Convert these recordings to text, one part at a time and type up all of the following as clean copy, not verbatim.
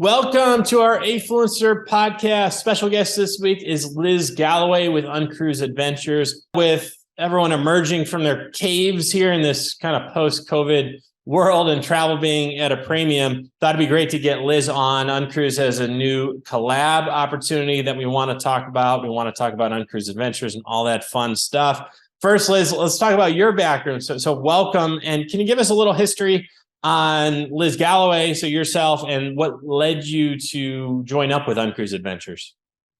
Welcome to our Afluencer podcast. Special guest this week is Liz Galloway with UnCruise Adventures. With everyone emerging from their caves here in this kind of post-COVID world and travel being at a premium, thought it'd be great to get Liz on. UnCruise has a new collab opportunity that we want to talk about. We want to talk about UnCruise Adventures and all that fun stuff. First, Liz, let's talk about your background. So welcome. And can you give us a little history on Liz Galloway, so yourself, and what led you to join up with UnCruise Adventures?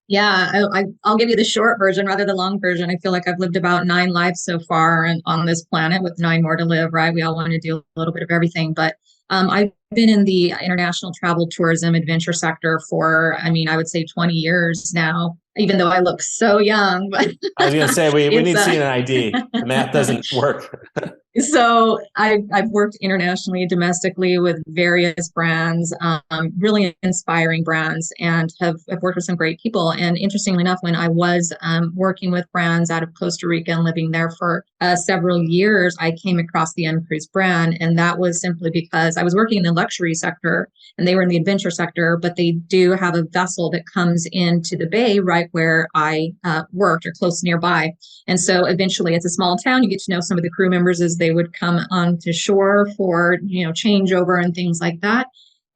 Yeah, I'll give you the short version rather than the long version. I feel like I've lived about 9 lives so far and on this planet with 9 more to live, right? We all want to do a little bit of everything. But I've been in the international travel, tourism, adventure sector for, I would say 20 years now, even though I look so young. But I was going to say, we need to see an ID. The math doesn't work. So I've worked internationally, domestically with various brands, really inspiring brands, and have worked with some great people. And interestingly enough, when I was working with brands out of Costa Rica and living there for several years, I came across the UnCruise brand. And that was simply because I was working in the luxury sector and they were in the adventure sector, but they do have a vessel that comes into the bay right where I worked or close nearby. And so eventually it's a small town. You get to know some of the crew members as they would come onto shore for, changeover and things like that,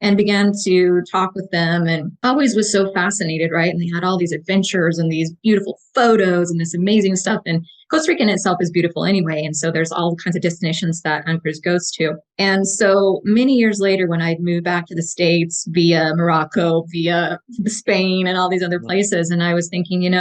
and began to talk with them, and always was so fascinated, right? And they had all these adventures and these beautiful photos and this amazing stuff. And Costa Rica in itself is beautiful anyway. And so there's all kinds of destinations that UnCruise goes to. And so many years later, when I'd moved back to the States via Morocco, via Spain and all these other places, and I was thinking,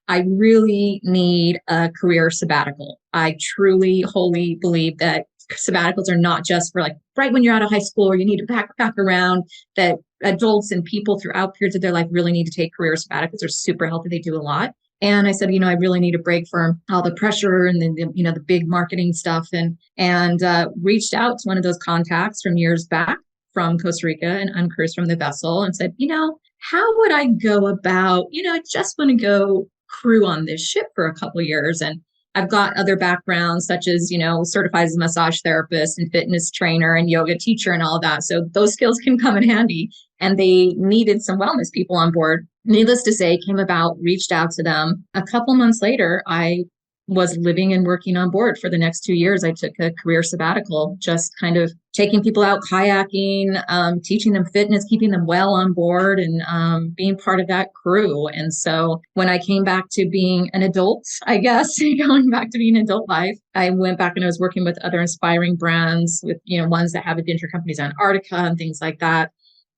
I really need a career sabbatical. I truly, wholly believe that sabbaticals are not just for like right when you're out of high school or you need to backpack around, that adults and people throughout periods of their life really need to take career sabbaticals. They're super healthy. They do a lot. And I said, I really need a break from all the pressure and the big marketing stuff, and reached out to one of those contacts from years back from Costa Rica and UnCruise from the vessel and said, how would I go about, I just want to go crew on this ship for a couple of years. And I've got other backgrounds such as, certified as a massage therapist and fitness trainer and yoga teacher and all of that. So those skills can come in handy. And they needed some wellness people on board. Needless to say, came about, reached out to them. A couple months later, I was living and working on board for the next 2 years. I took a career sabbatical, just kind of taking people out kayaking, teaching them fitness, keeping them well on board, and being part of that crew. And so when I came back to being an adult, I guess, going back to being an adult life, I went back and I was working with other inspiring brands, with, ones that have adventure companies on Antarctica and things like that.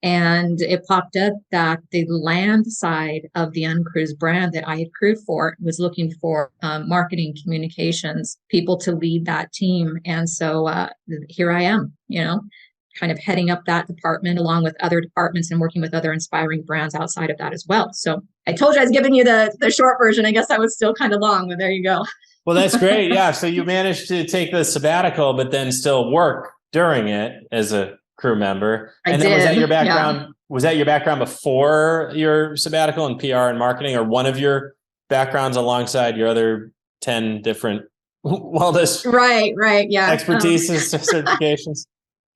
And it popped up that the land side of the UnCruise brand that I had crewed for was looking for marketing communications people to lead that team. And so here I am, kind of heading up that department along with other departments and working with other inspiring brands outside of that as well. So I told you I was giving you the short version. I guess I was still kind of long, but there you go. Well, that's great. Yeah. So you managed to take the sabbatical, but then still work during it as a crew member. And then was that your background? Yeah. Was that your background before your sabbatical in PR and marketing, or one of your backgrounds alongside your other 10 different wellness right yeah expertise certifications?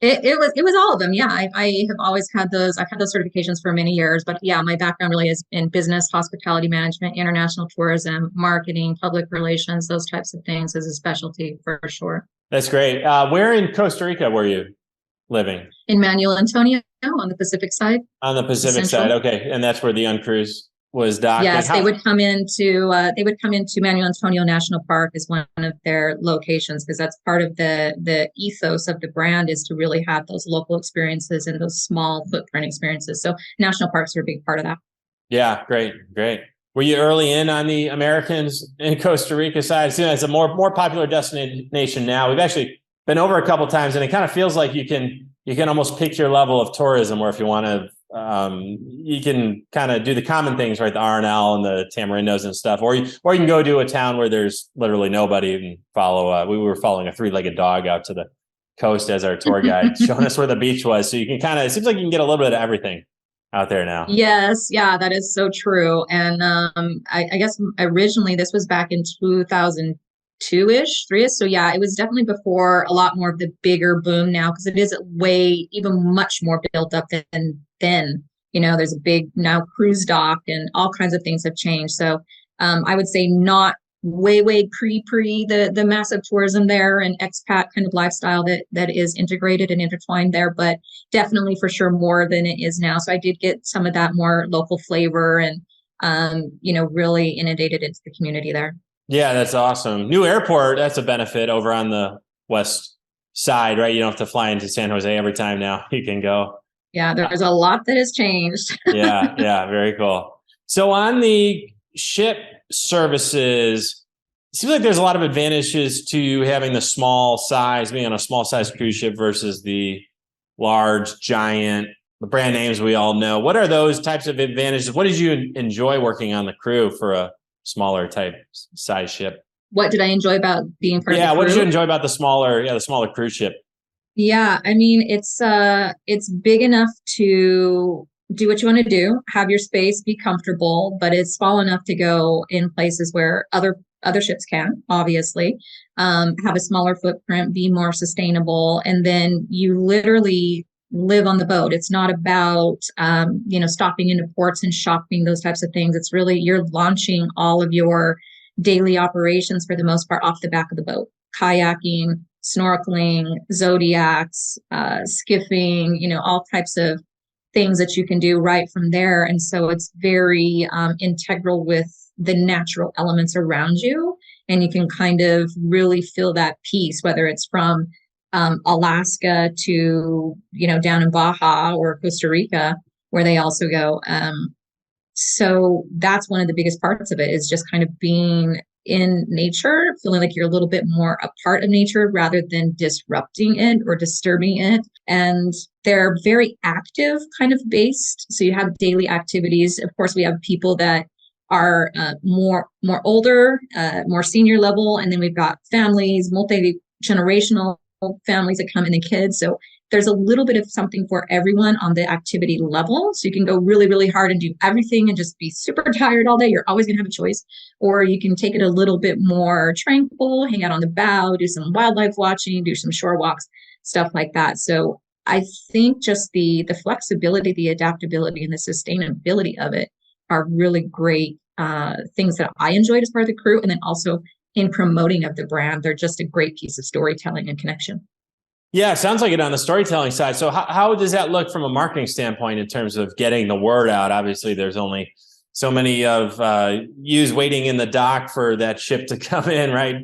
It was all of them. Yeah. I have always had those. I've had those certifications for many years, but yeah, my background really is in business, hospitality management, international tourism, marketing, public relations, those types of things as a specialty for sure. That's great. Where in Costa Rica were you living? In Manuel Antonio on the Pacific side. On the Pacific side, okay, and that's where the UnCruise was docked. Yes, they would come into Manuel Antonio National Park as one of their locations, because that's part of the ethos of the brand, is to really have those local experiences and those small footprint experiences. So national parks are a big part of that. Yeah, great. Were you early in on the Americans in Costa Rica side? It's a more popular destination now. We've actually been over a couple of times, and it kind of feels like you can almost pick your level of tourism, where if you want to, you can kind of do the common things, right? The RNL and the Tamarindos and stuff, or you can go to a town where there's literally nobody and follow. We were following a 3-legged dog out to the coast as our tour guide, showing us where the beach was. So you can it seems like you can get a little bit of everything out there now. Yes. Yeah, that is so true. And I guess originally this was back in 2002-ish, 3-ish. So yeah, it was definitely before a lot more of the bigger boom now, because it is way even much more built up than then. There's a big now cruise dock and all kinds of things have changed. So I would say not way pre the massive tourism there and expat kind of lifestyle that is integrated and intertwined there, but definitely for sure more than it is now. So I did get some of that more local flavor and really inundated into the community there. Yeah, that's awesome. New airport, that's a benefit over on the west side, right? You don't have to fly into San Jose every time now. You can go. Yeah, there's a lot that has changed. Yeah, very cool. So on the ship services, it seems like there's a lot of advantages to having the small size, being on a small size cruise ship versus the large, giant, the brand names we all know. What are those types of advantages? What did you enjoy working on the crew for a smaller type size ship? What did I enjoy about being part of the crew? What did you enjoy about the smaller cruise ship? Yeah, I mean, it's big enough to do what you want to do, have your space, be comfortable, but it's small enough to go in places where other ships can, obviously, have a smaller footprint, be more sustainable, and then you literally live on the boat. It's not about stopping into ports and shopping, those types of things. It's really you're launching all of your daily operations for the most part off the back of the boat, kayaking, snorkeling, zodiacs, skiffing, all types of things that you can do right from there. And so it's very integral with the natural elements around you. And you can kind of really feel that peace, whether it's from Alaska to, down in Baja or Costa Rica, where they also go. So that's one of the biggest parts of it is just kind of being in nature, feeling like you're a little bit more a part of nature rather than disrupting it or disturbing it. And they're very active kind of based. So you have daily activities. Of course, we have people that are more older, more senior level. And then we've got families, multi-generational families that come in, and kids. So there's a little bit of something for everyone on the activity level. So you can go really, really hard and do everything and just be super tired all day. You're always going to have a choice. Or you can take it a little bit more tranquil, hang out on the bow, do some wildlife watching, do some shore walks, stuff like that. So I think just the flexibility, the adaptability, and the sustainability of it are really great things that I enjoyed as part of the crew. And then also in promoting of the brand, they're just a great piece of storytelling and connection. Yeah, it sounds like it on the storytelling side. So how does that look from a marketing standpoint in terms of getting the word out? Obviously, there's only so many of yous waiting in the dock for that ship to come in, right?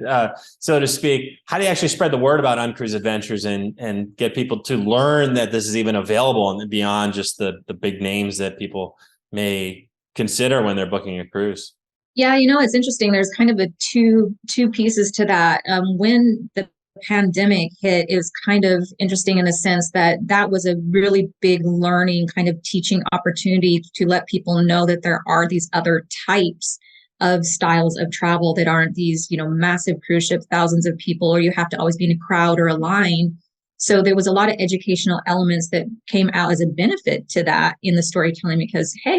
So to speak. How do you actually spread the word about UnCruise Adventures and get people to learn that this is even available and beyond just the big names that people may consider when they're booking a cruise? Yeah, it's interesting. There's kind of a two pieces to that. When the pandemic hit, is kind of interesting in the sense that was a really big learning kind of teaching opportunity to let people know that there are these other types of styles of travel that aren't these, massive cruise ships, thousands of people, or you have to always be in a crowd or a line. So there was a lot of educational elements that came out as a benefit to that in the storytelling because, hey,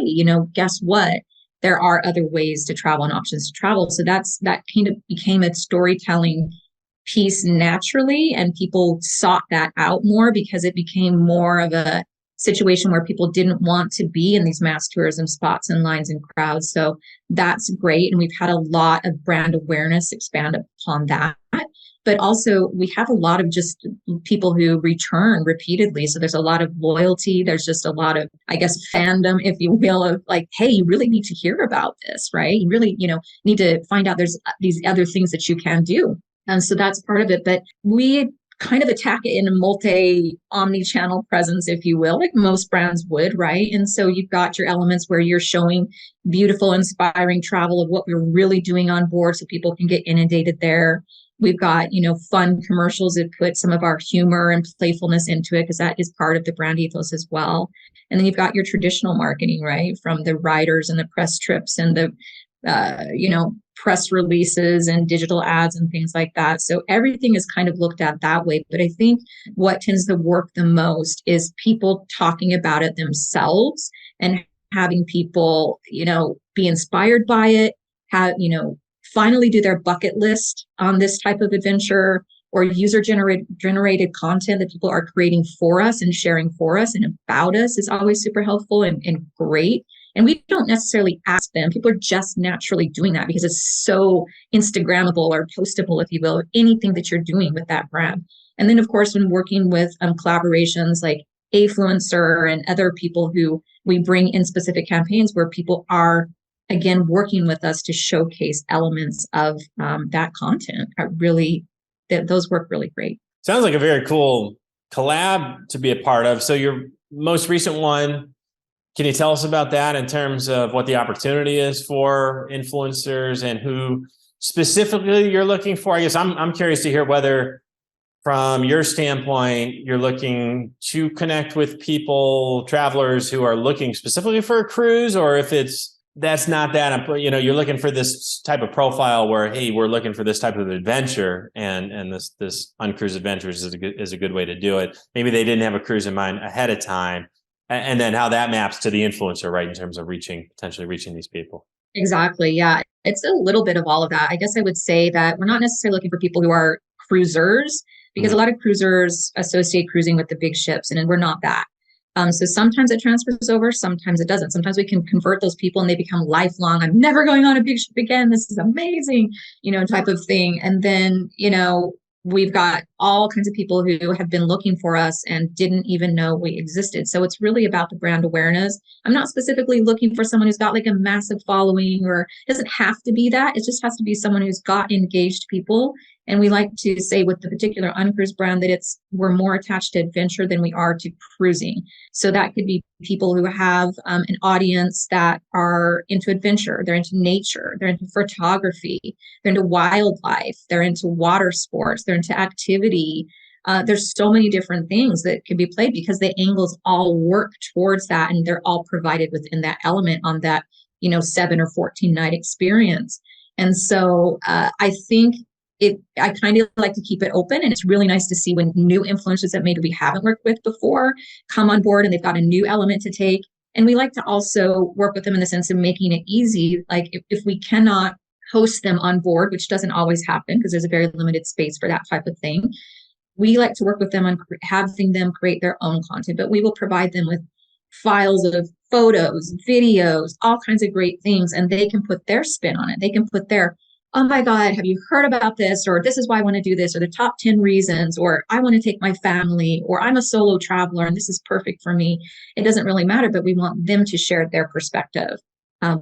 guess what? There are other ways to travel and options to travel. So that kind of became a storytelling piece naturally, and people sought that out more because it became more of a situation where people didn't want to be in these mass tourism spots and lines and crowds. So that's great. And we've had a lot of brand awareness expand upon that. But also we have a lot of just people who return repeatedly. So there's a lot of loyalty. There's just a lot of, I guess, fandom, if you will, of like, hey, you really need to hear about this, right? You really, need to find out there's these other things that you can do. And so that's part of it. But we kind of attack it in a omni-channel presence, if you will, like most brands would, right? And so you've got your elements where you're showing beautiful, inspiring travel of what we're really doing on board so people can get inundated there. We've got, fun commercials that put some of our humor and playfulness into it because that is part of the brand ethos as well. And then you've got your traditional marketing, right? From the riders and the press trips and the, press releases and digital ads and things like that. So everything is kind of looked at that way. But I think what tends to work the most is people talking about it themselves and having people, be inspired by it, finally do their bucket list on this type of adventure, or user generated content that people are creating for us and sharing for us and about us is always super helpful and great. And we don't necessarily ask them. People are just naturally doing that because it's so Instagrammable or postable, if you will, anything that you're doing with that brand. And then, of course, when working with collaborations like Afluencer and other people who we bring in specific campaigns where people are, again, working with us to showcase elements of that content, those work really great. Sounds like a very cool collab to be a part of. So your most recent one, can you tell us about that in terms of what the opportunity is for influencers and who specifically you're looking for? I guess I'm curious to hear whether, from your standpoint, you're looking to connect with people, travelers who are looking specifically for a cruise, or if that's not that, you're looking for this type of profile where, hey, we're looking for this type of adventure, and this UnCruise Adventures is a good way to do it. Maybe they didn't have a cruise in mind ahead of time, and then how that maps to the influencer, right, in terms of potentially reaching these people. Exactly. Yeah, it's a little bit of all of that. I guess I would say that we're not necessarily looking for people who are cruisers, because a lot of cruisers associate cruising with the big ships, and we're not that. So sometimes it transfers over, sometimes it doesn't. Sometimes we can convert those people and they become lifelong. I'm never going on a big ship again. This is amazing, type of thing. And then, we've got all kinds of people who have been looking for us and didn't even know we existed. So it's really about the brand awareness. I'm not specifically looking for someone who's got like a massive following, or it doesn't have to be that. It just has to be someone who's got engaged people. And we like to say with the particular UnCruise brand that we're more attached to adventure than we are to cruising. So that could be people who have an audience that are into adventure, they're into nature, they're into photography, they're into wildlife, they're into water sports, they're into activity. There's so many different things that can be played because the angles all work towards that, and they're all provided within that element on that 7 or 14 night experience. And so I think I kind of like to keep it open, and it's really nice to see when new influencers that maybe we haven't worked with before come on board and they've got a new element to take. And we like to also work with them in the sense of making it easy. Like if we cannot host them on board, which doesn't always happen because there's a very limited space for that type of thing, we like to work with them on having them create their own content, but we will provide them with files of photos, videos, all kinds of great things, and they can put their spin on it. They can put their, oh my God, have you heard about this? Or this is why I want to do this, or the top 10 reasons, or I want to take my family, or I'm a solo traveler and this is perfect for me. It doesn't really matter, but we want them to share their perspective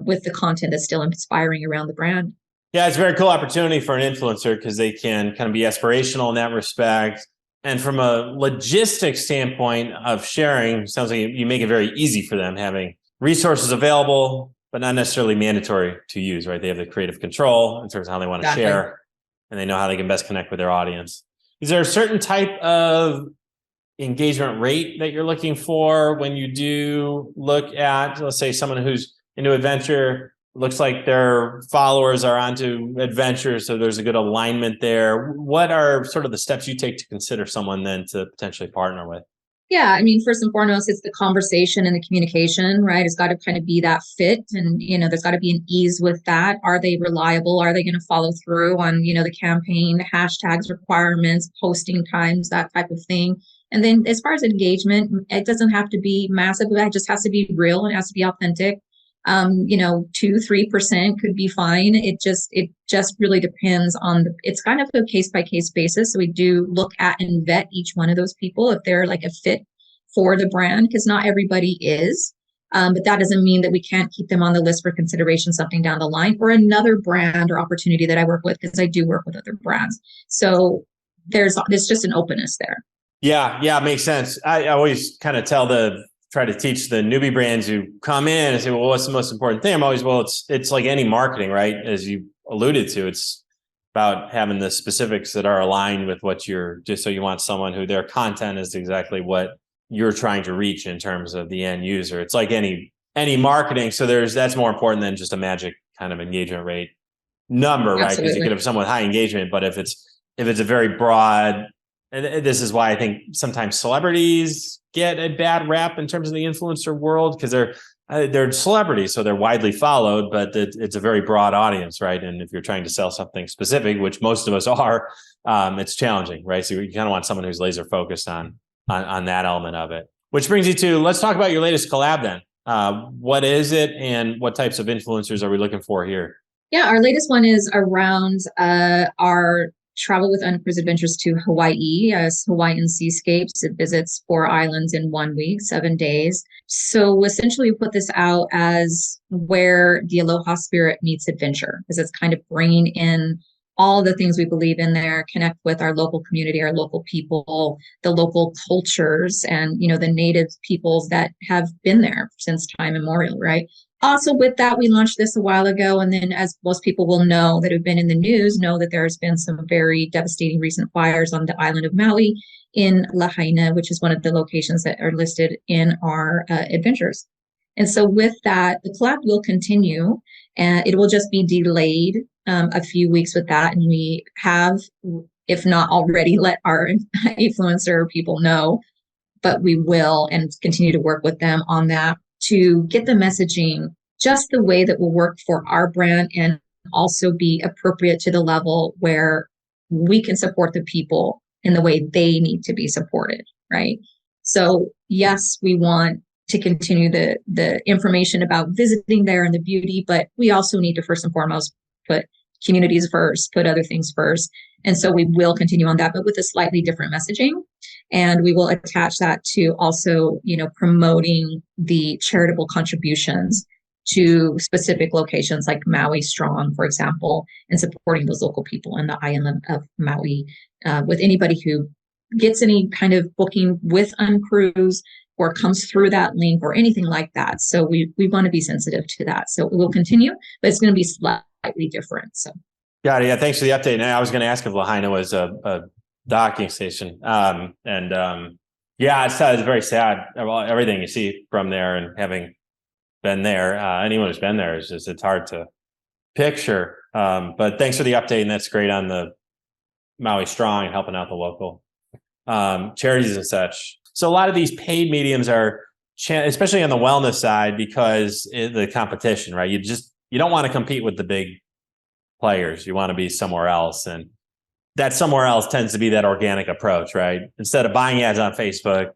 with the content that's still inspiring around the brand. Yeah, it's a very cool opportunity for an influencer because they can kind of be aspirational in that respect. And from a logistics standpoint of sharing, sounds like you make it very easy for them, having resources available, but not necessarily mandatory to use, right? They have the creative control in terms of how they want to share, and they know how they can best connect with their audience. Is there a certain type of engagement rate that you're looking for when you do look at, let's say, someone who's into adventure, looks like their followers are onto adventure, so there's a good alignment there? What are sort of the steps you take to consider someone then to potentially partner with? Yeah, I mean, first and foremost, it's the conversation and the communication, right? It's got to kind of be that fit, and there's got to be an ease with that. Are they reliable? Are they going to follow through on the campaign, the hashtags, requirements, posting times, that type of thing? And then as far as engagement, it doesn't have to be massive. It just has to be real and it has to be authentic. 2-3% could be fine. It just really depends on it's kind of a case by case basis. So we do look at and vet each one of those people if they're like a fit for the brand, because not everybody is. But that doesn't mean that we can't keep them on the list for consideration something down the line, or another brand or opportunity that I work with, because I do work with other brands. So there's just an openness there. Yeah, makes sense. I always kind of try to teach the newbie brands who come in and say, well, what's the most important thing? I'm always, well, it's like any marketing, right? As you alluded to, it's about having the specifics that are aligned with what so you want someone who their content is exactly what you're trying to reach in terms of the end user. It's like any marketing. So that's more important than just a magic kind of engagement rate number, right? Because you could have someone with high engagement, but if it's a very broad, and this is why I think sometimes celebrities get a bad rap in terms of the influencer world, because they're celebrities, so they're widely followed, but it's a very broad audience, right? And if you're trying to sell something specific, which most of us are, it's challenging, right? So you kind of want someone who's laser focused on that element of it. Which brings you to, let's talk about your latest collab then. What is it, and what types of influencers are we looking for here? Yeah, our latest one is around our travel with UnCruise Adventures to Hawaii, as Hawaiian seascapes. It visits 4 islands in 1 week, 7 days. So essentially we put this out as where the Aloha spirit meets adventure, because it's kind of bringing in all the things we believe in there, connect with our local community, our local people, the local cultures, and, the native peoples that have been there since time immemorial, right? Also, with that, we launched this a while ago. And then, as most people will know that have been in the news, know that there's been some very devastating recent fires on the island of Maui in Lahaina, which is one of the locations that are listed in our adventures. And so with that, the collab will continue, and it will just be delayed a few weeks with that. And we have, if not already, let our influencer people know, but we will and continue to work with them on that to get the messaging just the way that will work for our brand, and also be appropriate to the level where we can support the people in the way they need to be supported, right? So yes, we want to continue the information about visiting there and the beauty, but we also need to first and foremost put communities first, put other things first. And so we will continue on that, but with a slightly different messaging. And we will attach that to also, promoting the charitable contributions to specific locations like Maui Strong, for example, and supporting those local people in the island of Maui, with anybody who gets any kind of booking with UnCruise or comes through that link or anything like that. So we want to be sensitive to that. So it will continue, but it's going to be slightly different. So. Got it. Yeah. Thanks for the update. And I was going to ask if Lahaina was a docking station. Yeah, it's very sad. Everything you see from there, and having been there, anyone who's been there, it's hard to picture. But thanks for the update. And that's great on the Maui Strong and helping out the local charities and such. So a lot of these paid mediums are, especially on the wellness side, because the competition, right? You don't want to compete with the big players. You want to be somewhere else. And that somewhere else tends to be that organic approach, right? Instead of buying ads on Facebook,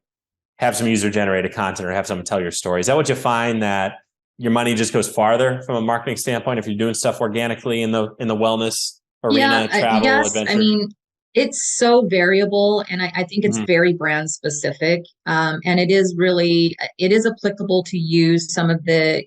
have some user generated content or have someone tell your story. Is that what you find, that your money just goes farther from a marketing standpoint if you're doing stuff organically in the wellness arena, travel, yes. adventure? I mean, it's so variable, and I think it's very brand specific. And it is applicable to use some of the,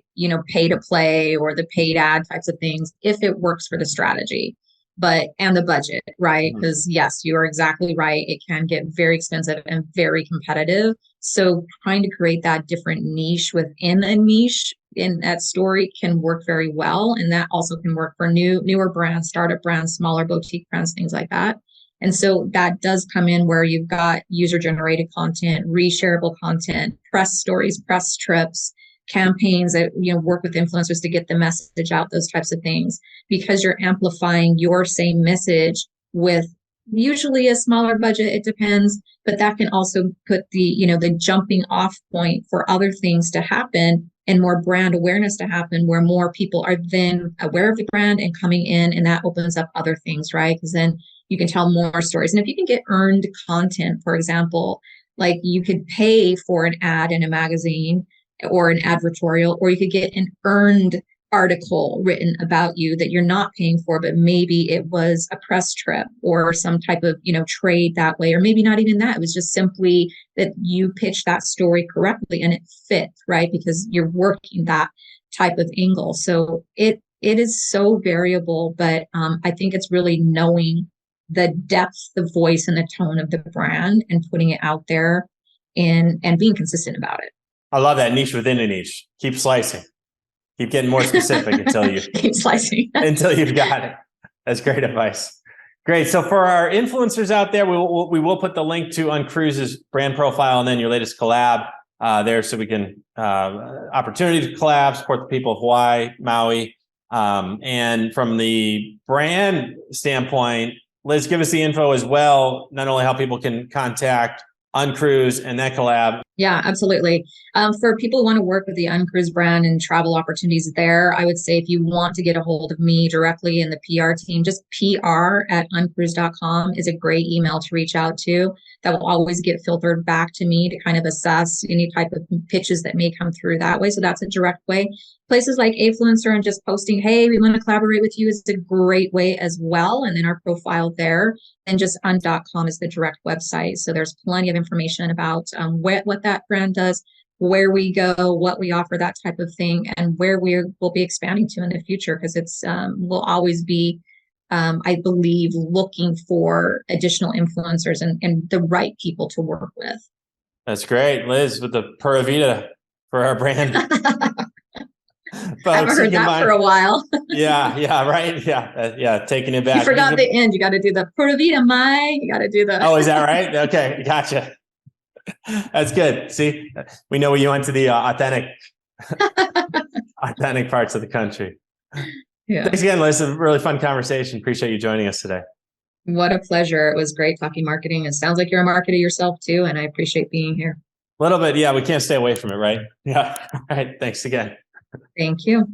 pay to play or the paid ad types of things if it works for the strategy, and the budget, right? Because yes, you are exactly right. It can get very expensive and very competitive. So trying to create that different niche within a niche in that story can work very well. And that also can work for newer brands, startup brands, smaller boutique brands, things like that. And so that does come in where you've got user-generated content, reshareable content, press stories, press trips, campaigns that work with influencers to get the message out, those types of things, because you're amplifying your same message with usually a smaller budget. It depends, but that can also put the jumping off point for other things to happen and more brand awareness to happen, where more people are then aware of the brand and coming in, and that opens up other things, right? Because then you can tell more stories. And if you can get earned content, for example, like you could pay for an ad in a magazine or an advertorial, or you could get an earned article written about you that you're not paying for, but maybe it was a press trip or some type of, trade that way, or maybe not even that. It was just simply that you pitched that story correctly and it fit, right? Because you're working that type of angle. So it is so variable, but I think it's really knowing the depth, the voice, and the tone of the brand and putting it out there and being consistent about it. I love that. Niche within a niche. Keep slicing. Keep getting more specific until you keep slicing until you've got it. That's great advice. Great. So for our influencers out there, we will put the link to UnCruise's brand profile and then your latest collab there, so we can opportunity to collab, support the people of Hawaii, Maui, and from the brand standpoint, Liz, give us the info as well. Not only how people can contact UnCruise and that collab. Yeah, absolutely. For people who want to work with the UnCruise brand and travel opportunities there, I would say if you want to get a hold of me directly in the PR team, just PR@uncruise.com is a great email to reach out to. That will always get filtered back to me to kind of assess any type of pitches that may come through that way. So that's a direct way. Places like Afluencer and just posting, hey, we want to collaborate with you is a great way as well. And then our profile there. And just un.com is the direct website. So there's plenty of information about what that brand does, where we go, what we offer, that type of thing, and where we will be expanding to in the future, because it's we'll always be, I believe, looking for additional influencers and the right people to work with. That's great, Liz, with the Pura Vida for our brand. Folks, I haven't heard that for a while. yeah, right. Yeah, taking it back. You forgot the end. You got to do the Pura Vida, you got to do the. Oh, is that right? Okay, gotcha. That's good. See, we know you went to the authentic parts of the country. Yeah. Thanks again, Liz. A really fun conversation. Appreciate you joining us today. What a pleasure. It was great talking marketing. It sounds like you're a marketer yourself too, and I appreciate being here. A little bit. Yeah, we can't stay away from it, right? Yeah. All right. Thanks again. Thank you.